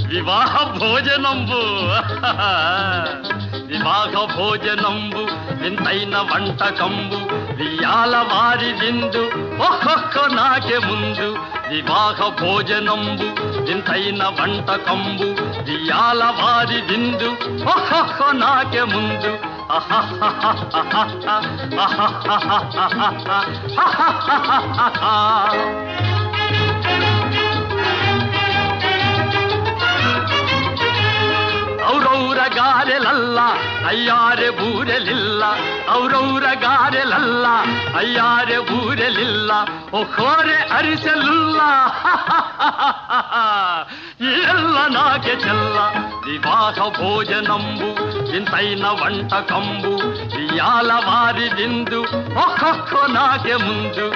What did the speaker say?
వివాహ భోజనంబు వివాహ భోజనంబు వింతైన వంటకంబు వియాల వారి విందు ఒక్కొక్క నాకే ముందు వివాహ భోజనంబు వింతైన వంటకంబు వియాల వారి విందు ఒక్కొక్క నాకే ముందు ಔರೌರ ಗಾರೆಲಲ್ಲ ಅಯ್ಯಾರೆ ಬೂರೆಲಿಲ್ಲ ಔರೌರ ಗಾರೆಲಲ್ಲ ಅಯ್ಯಾರೆ ಬೂರೆಲಿಲ್ಲ ಒಖೋರೆ ಅರಿಸಲಿಲ್ಲ ಎಲ್ಲ ನಾಕೆ ಚೆಲ್ಲ ವಿವಾಹ ಭೋಜನಂಬು ಇಂತೈನ వంటకంబు ఇయాల వారి విందు ఒక్కొక్క నాకే ముందు